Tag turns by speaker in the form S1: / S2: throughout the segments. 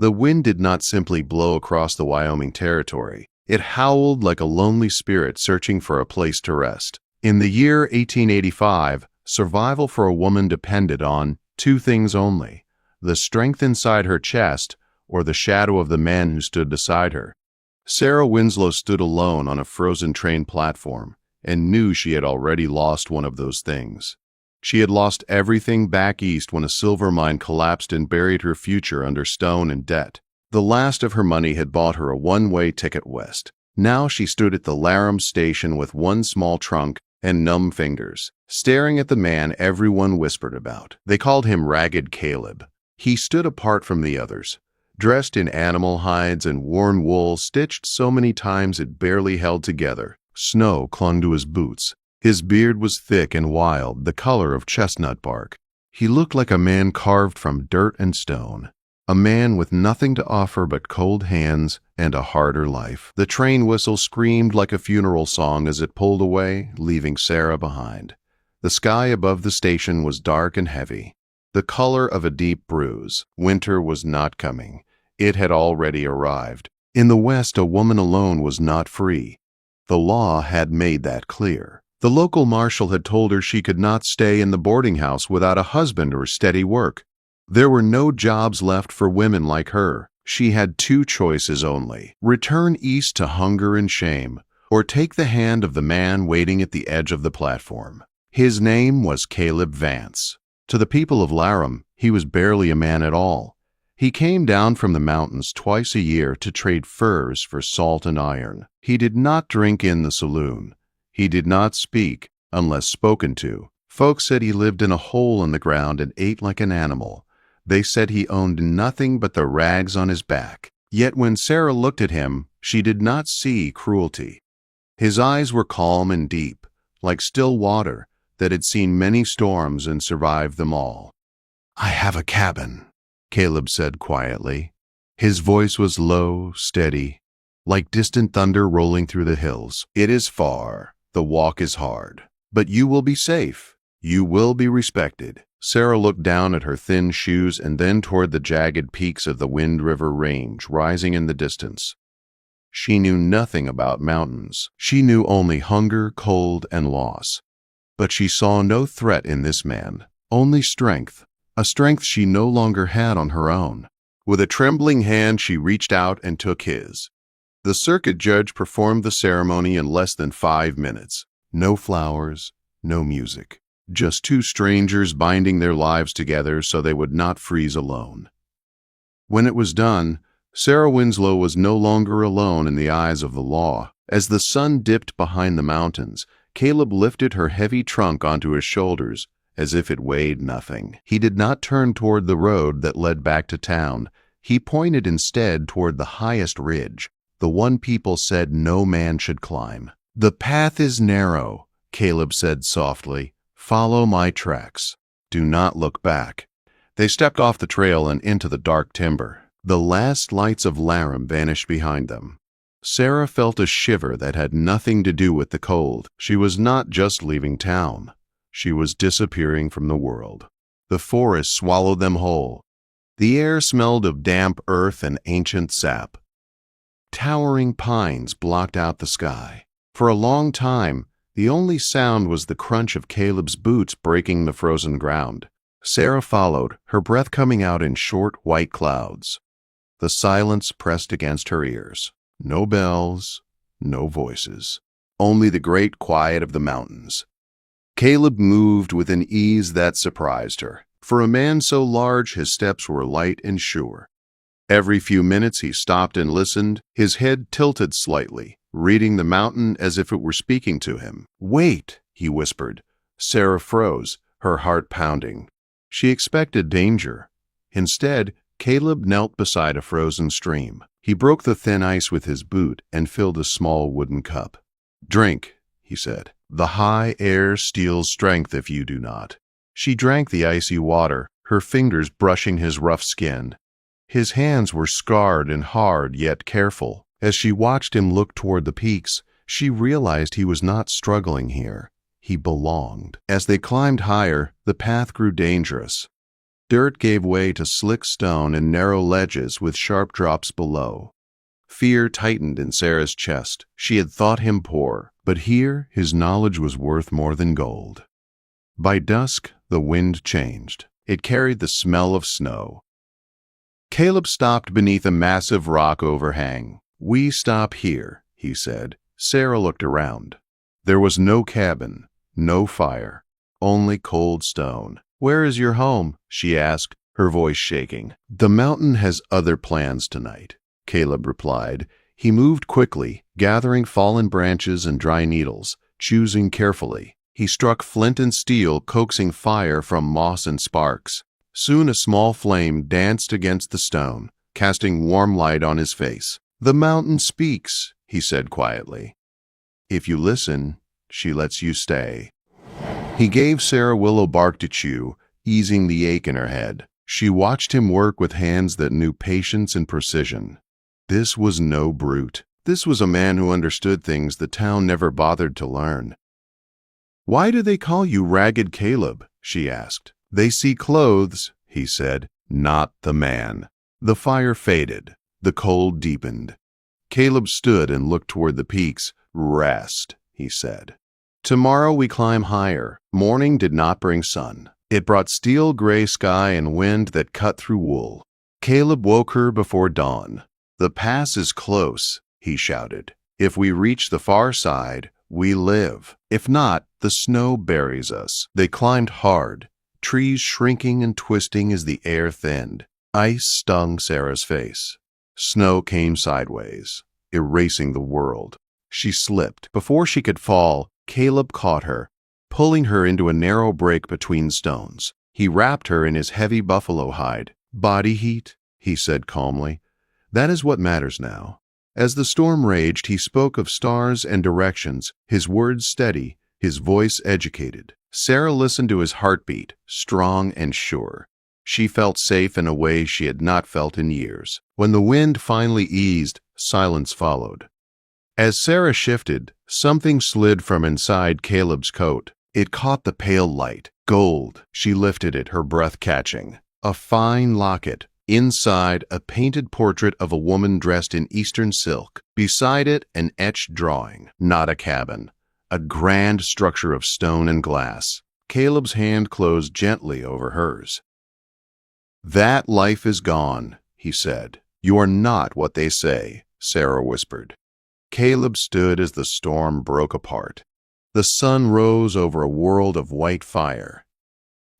S1: The wind did not simply blow across the Wyoming territory. It howled like a lonely spirit searching for a place to rest. In the year 1885, survival for a woman depended on two things only: the strength inside her chest or the shadow of the man who stood beside her. Sarah Winslow stood alone on a frozen train platform and knew she had already lost one of those things. She had lost everything back east when a silver mine collapsed and buried her future under stone and debt. The last of her money had bought her a one-way ticket west. Now she stood at the Laramie station with one small trunk and numb fingers, staring at the man everyone whispered about. They called him Ragged Caleb. He stood apart from the others, dressed in animal hides and worn wool stitched so many times it barely held together. Snow clung to his boots. His beard was thick and wild, the color of chestnut bark. He looked like a man carved from dirt and stone, a man with nothing to offer but cold hands and a harder life. The train whistle screamed like a funeral song as it pulled away, leaving Sarah behind. The sky above the station was dark and heavy, the color of a deep bruise. Winter was not coming. It had already arrived. In the West, a woman alone was not free. The law had made that clear. The local marshal had told her she could not stay in the boarding house without a husband or steady work. There were no jobs left for women like her. She had two choices only: return east to hunger and shame, or take the hand of the man waiting at the edge of the platform. His name was Caleb Vance. To the people of Laramie, he was barely a man at all. He came down from the mountains twice a year to trade furs for salt and iron. He did not drink in the saloon. He did not speak unless spoken to. Folks said he lived in a hole in the ground and ate like an animal. They said he owned nothing but the rags on his back. Yet when Sarah looked at him, she did not see cruelty. His eyes were calm and deep, like still water that had seen many storms and survived them all. "I have a cabin," Caleb said quietly. His voice was low, steady, like distant thunder rolling through the hills. "It is far. The walk is hard. But you will be safe. You will be respected." Sarah looked down at her thin shoes and then toward the jagged peaks of the Wind River Range rising in the distance. She knew nothing about mountains. She knew only hunger, cold, and loss. But she saw no threat in this man, only strength, a strength she no longer had on her own. With a trembling hand, she reached out and took his. The circuit judge performed the ceremony in less than 5 minutes. No flowers, no music. Just two strangers binding their lives together so they would not freeze alone. When it was done, Sarah Winslow was no longer alone in the eyes of the law. As the sun dipped behind the mountains, Caleb lifted her heavy trunk onto his shoulders as if it weighed nothing. He did not turn toward the road that led back to town. He pointed instead toward the highest ridge, the one people said no man should climb. "The path is narrow," Caleb said softly. "Follow my tracks. Do not look back." They stepped off the trail and into the dark timber. The last lights of Laramie vanished behind them. Sarah felt a shiver that had nothing to do with the cold. She was not just leaving town. She was disappearing from the world. The forest swallowed them whole. The air smelled of damp earth and ancient sap. Towering pines blocked out the sky. For a long time, the only sound was the crunch of Caleb's boots breaking the frozen ground. Sarah followed, her breath coming out in short white clouds. The silence pressed against her ears. No bells, no voices. Only the great quiet of the mountains. Caleb moved with an ease that surprised her. For a man so large, his steps were light and sure. Every few minutes he stopped and listened, his head tilted slightly, reading the mountain as if it were speaking to him. "Wait," he whispered. Sarah froze, her heart pounding. She expected danger. Instead, Caleb knelt beside a frozen stream. He broke the thin ice with his boot and filled a small wooden cup. "Drink," he said. "The high air steals strength if you do not." She drank the icy water, her fingers brushing his rough skin. His hands were scarred and hard, yet careful. As she watched him look toward the peaks, she realized he was not struggling here. He belonged. As they climbed higher, the path grew dangerous. Dirt gave way to slick stone and narrow ledges with sharp drops below. Fear tightened in Sarah's chest. She had thought him poor, but here his knowledge was worth more than gold. By dusk, the wind changed. It carried the smell of snow. Caleb stopped beneath a massive rock overhang. "We stop here," he said. Sarah looked around. There was no cabin, no fire, only cold stone. "Where is your home?" she asked, her voice shaking. "The mountain has other plans tonight," Caleb replied. He moved quickly, gathering fallen branches and dry needles, choosing carefully. He struck flint and steel, coaxing fire from moss and sparks. Soon a small flame danced against the stone, casting warm light on his face. "The mountain speaks," he said quietly. "If you listen, she lets you stay." He gave Sarah willow bark to chew, easing the ache in her head. She watched him work with hands that knew patience and precision. This was no brute. This was a man who understood things the town never bothered to learn. "Why do they call you Ragged Caleb?" she asked. "They see clothes," he said, "not the man." The fire faded. The cold deepened. Caleb stood and looked toward the peaks. "Rest," he said. "Tomorrow we climb higher." Morning did not bring sun. It brought steel gray sky and wind that cut through wool. Caleb woke her before dawn. "The pass is close," he shouted. "If we reach the far side, we live. If not, the snow buries us." They climbed hard, trees shrinking and twisting as the air thinned. Ice stung Sarah's face. Snow came sideways, erasing the world. She slipped. Before she could fall, Caleb caught her, pulling her into a narrow break between stones. He wrapped her in his heavy buffalo hide. "Body heat," he said calmly. "That is what matters now." As the storm raged, he spoke of stars and directions, his words steady, his voice educated. Sarah listened to his heartbeat, strong and sure. She felt safe in a way she had not felt in years. When the wind finally eased, silence followed. As Sarah shifted, something slid from inside Caleb's coat. It caught the pale light. Gold. She lifted it, her breath catching. A fine locket. Inside, a painted portrait of a woman dressed in Eastern silk. Beside it, an etched drawing. Not a cabin. A grand structure of stone and glass. Caleb's hand closed gently over hers. "That life is gone," he said. "You are not what they say," Sarah whispered. Caleb stood as the storm broke apart. The sun rose over a world of white fire.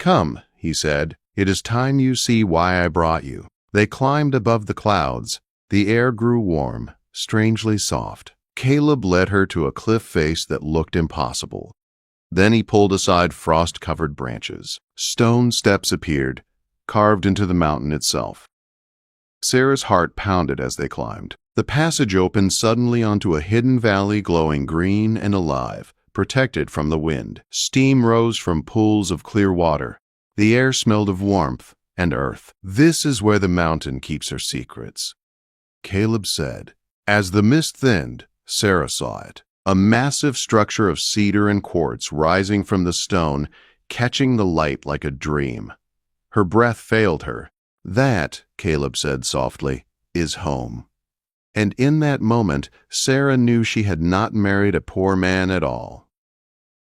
S1: "Come," he said. "It is time you see why I brought you." They climbed above the clouds. The air grew warm, strangely soft. Caleb led her to a cliff face that looked impossible. Then he pulled aside frost-covered branches. Stone steps appeared, carved into the mountain itself. Sarah's heart pounded as they climbed. The passage opened suddenly onto a hidden valley glowing green and alive, protected from the wind. Steam rose from pools of clear water. The air smelled of warmth and earth. "This is where the mountain keeps her secrets," Caleb said. As the mist thinned, Sarah saw it. A massive structure of cedar and quartz rising from the stone, catching the light like a dream. Her breath failed her. "That," Caleb said softly, "is home." And in that moment, Sarah knew she had not married a poor man at all.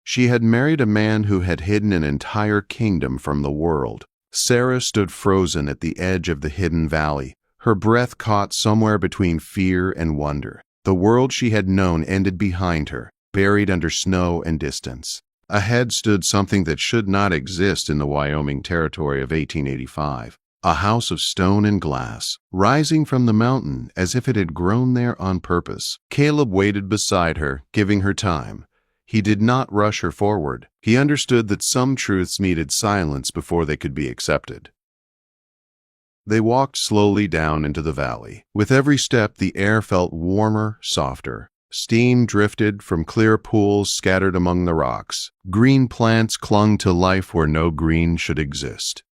S1: She had married a man who had hidden an entire kingdom from the world. Sarah stood frozen at the edge of the hidden valley, her breath caught somewhere between fear and wonder. The world she had known ended behind her, buried under snow and distance. Ahead stood something that should not exist in the Wyoming territory of 1885. A house of stone and glass, rising from the mountain as if it had grown there on purpose. Caleb waited beside her, giving her time. He did not rush her forward. He understood that some truths needed silence before they could be accepted. They walked slowly down into the valley. With every step, the air felt warmer, softer. Steam drifted from clear pools scattered among the rocks. Green plants clung to life where no green should exist.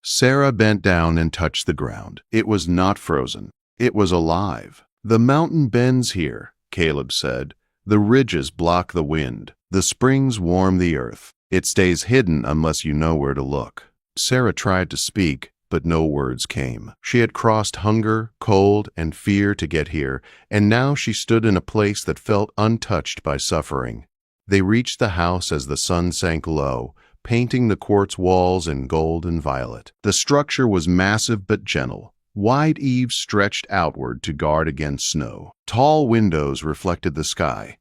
S1: Sarah bent down and touched the ground. It was not frozen. It was alive. "The mountain bends here," Caleb said. "The ridges block the wind. The springs warm the earth. It stays hidden unless you know where to look." Sarah tried to speak, but no words came. She had crossed hunger, cold, and fear to get here, and now she stood in a place that felt untouched by suffering. They reached the house as the sun sank low, painting the quartz walls in gold and violet. The structure was massive but gentle. Wide eaves stretched outward to guard against snow. Tall windows reflected the sky.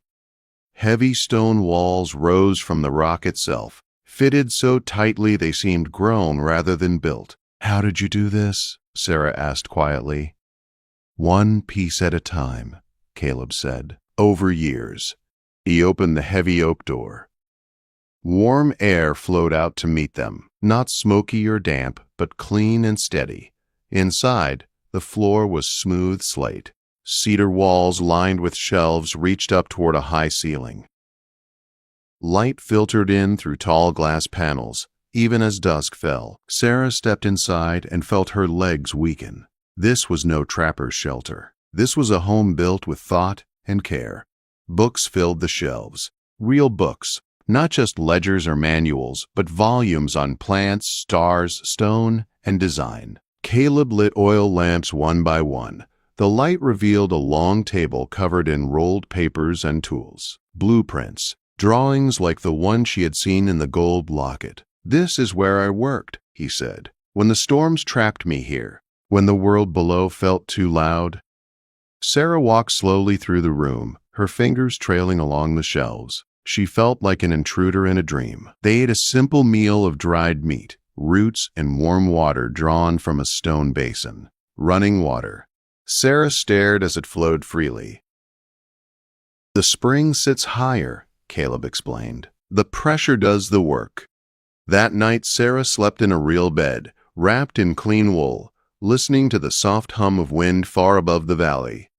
S1: Heavy stone walls rose from the rock itself, fitted so tightly they seemed grown rather than built. "How did you do this?" Sarah asked quietly. "One piece at a time," Caleb said. "Over years." He opened the heavy oak door. Warm air flowed out to meet them, not smoky or damp, but clean and steady. Inside, the floor was smooth slate. Cedar walls lined with shelves reached up toward a high ceiling. Light filtered in through tall glass panels, even as dusk fell. Sarah stepped inside and felt her legs weaken. This was no trapper's shelter. This was a home built with thought and care. Books filled the shelves. Real books, not just ledgers or manuals, but volumes on plants, stars, stone, and design. Caleb lit oil lamps one by one. The light revealed a long table covered in rolled papers and tools. Blueprints, drawings like the one she had seen in the gold locket. "This is where I worked," he said, "when the storms trapped me here, when the world below felt too loud." Sarah walked slowly through the room, her fingers trailing along the shelves. She felt like an intruder in a dream. They ate a simple meal of dried meat, roots, and warm water drawn from a stone basin. Running water. Sarah stared as it flowed freely. "The spring sits higher," Caleb explained. "The pressure does the work." That night, Sarah slept in a real bed, wrapped in clean wool, listening to the soft hum of wind far above the valley.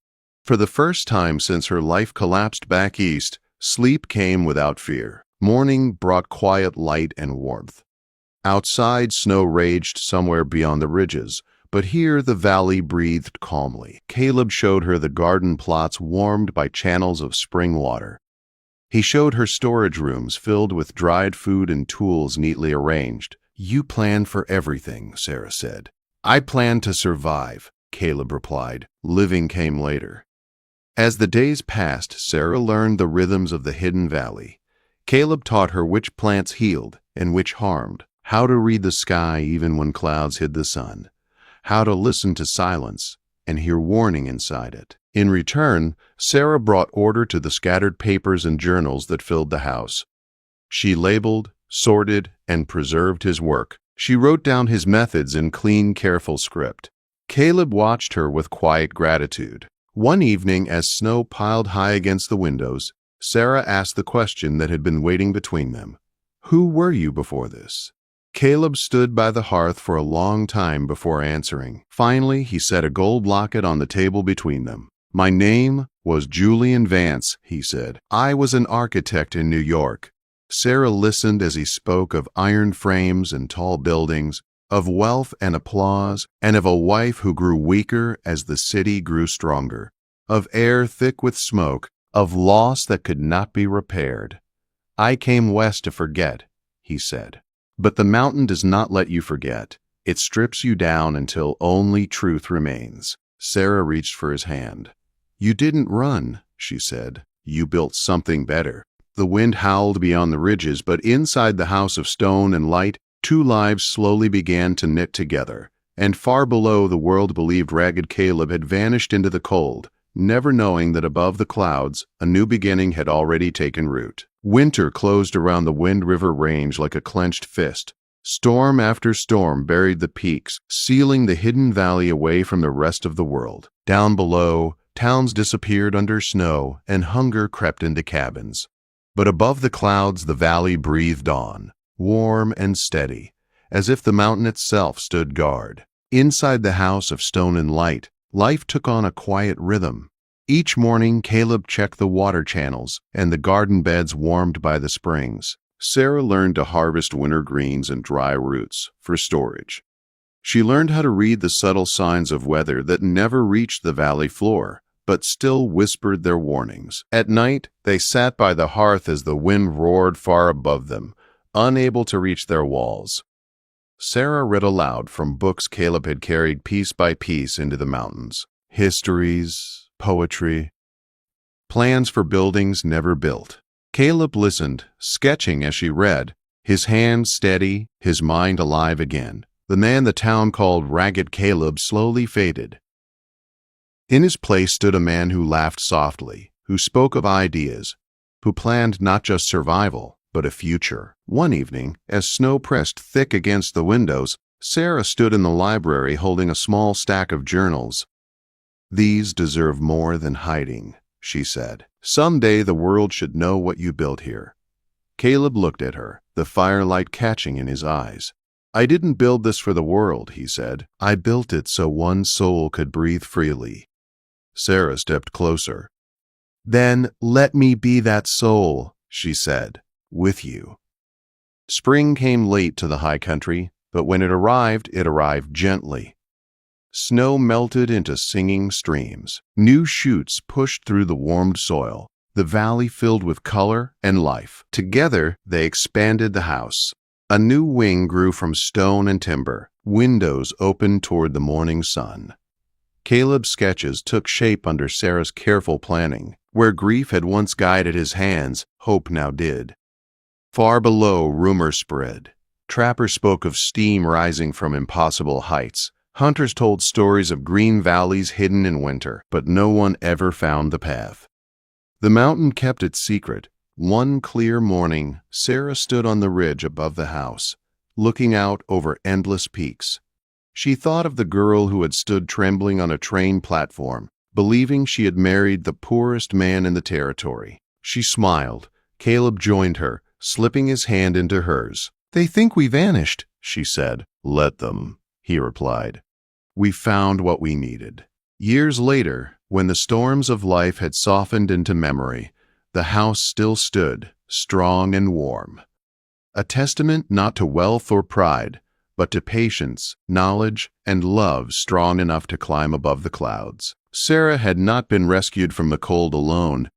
S1: For the first time since her life collapsed back east, sleep came without fear. Morning brought quiet light and warmth. Outside, snow raged somewhere beyond the ridges, but here the valley breathed calmly. Caleb showed her the garden plots warmed by channels of spring water. He showed her storage rooms filled with dried food and tools neatly arranged. "You plan for everything," Sarah said. "I plan to survive," Caleb replied. Living came later. As the days passed, Sarah learned the rhythms of the hidden valley. Caleb taught her which plants healed and which harmed, how to read the sky even when clouds hid the sun, how to listen to silence and hear warning inside it. In return, Sarah brought order to the scattered papers and journals that filled the house. She labeled, sorted, and preserved his work. She wrote down his methods in clean, careful script. Caleb watched her with quiet gratitude. One evening, as snow piled high against the windows, Sarah asked the question that had been waiting between them. "Who were you before this?" Caleb stood by the hearth for a long time before answering. Finally, he set a gold locket on the table between them. "My name was Julian Vance," he said. "I was an architect in New York." Sarah listened as he spoke of iron frames and tall buildings, of wealth and applause, and of a wife who grew weaker as the city grew stronger, of air thick with smoke, of loss that could not be repaired. "I came west to forget," he said. "But the mountain does not let you forget. It strips you down until only truth remains." Sarah reached for his hand. "You didn't run," she said. "You built something better." The wind howled beyond the ridges, but inside the house of stone and light, two lives slowly began to knit together, and far below the world believed ragged Caleb had vanished into the cold, never knowing that above the clouds a new beginning had already taken root. Winter closed around the Wind River Range like a clenched fist. Storm after storm buried the peaks, sealing the hidden valley away from the rest of the world. Down below, towns disappeared under snow, and hunger crept into cabins. But above the clouds the valley breathed on, warm and steady, as if the mountain itself stood guard. Inside the house of stone and light, life took on a quiet rhythm. Each morning, Caleb checked the water channels and the garden beds warmed by the springs. Sarah learned to harvest winter greens and dry roots for storage. She learned how to read the subtle signs of weather that never reached the valley floor, but still whispered their warnings. At night, they sat by the hearth as the wind roared far above them, unable to reach their walls. Sarah read aloud from books Caleb had carried piece by piece into the mountains. Histories, poetry, plans for buildings never built. Caleb listened, sketching as she read, his hand steady, his mind alive again. The man the town called Ragged Caleb slowly faded. In his place stood a man who laughed softly, who spoke of ideas, who planned not just survival, but a future. One evening, as snow pressed thick against the windows, Sarah stood in the library holding a small stack of journals. "These deserve more than hiding," she said. "Someday the world should know what you built here." Caleb looked at her, the firelight catching in his eyes. "I didn't build this for the world," he said. "I built it so one soul could breathe freely." Sarah stepped closer. "Then let me be that soul," she said, "with you." Spring came late to the high country, but when it arrived gently. Snow melted into singing streams. New shoots pushed through the warmed soil. The valley filled with color and life. Together, they expanded the house. A new wing grew from stone and timber. Windows opened toward the morning sun. Caleb's sketches took shape under Sarah's careful planning. Where grief had once guided his hands, hope now did. Far below, rumors spread. Trappers spoke of steam rising from impossible heights. Hunters told stories of green valleys hidden in winter, but no one ever found the path. The mountain kept its secret. One clear morning, Sarah stood on the ridge above the house, looking out over endless peaks. She thought of the girl who had stood trembling on a train platform, believing she had married the poorest man in the territory. She smiled. Caleb joined her, slipping his hand into hers. "They think we vanished," she said. "Let them," he replied. "We found what we needed." Years later, when the storms of life had softened into memory, the house still stood, strong and warm. A testament not to wealth or pride, but to patience, knowledge, and love strong enough to climb above the clouds. Sarah had not been rescued from the cold alone.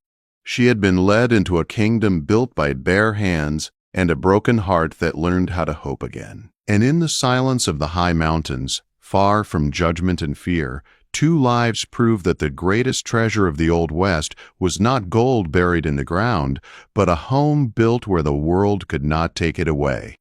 S1: She had been led into a kingdom built by bare hands and a broken heart that learned how to hope again. And in the silence of the high mountains, far from judgment and fear, two lives proved that the greatest treasure of the Old West was not gold buried in the ground, but a home built where the world could not take it away.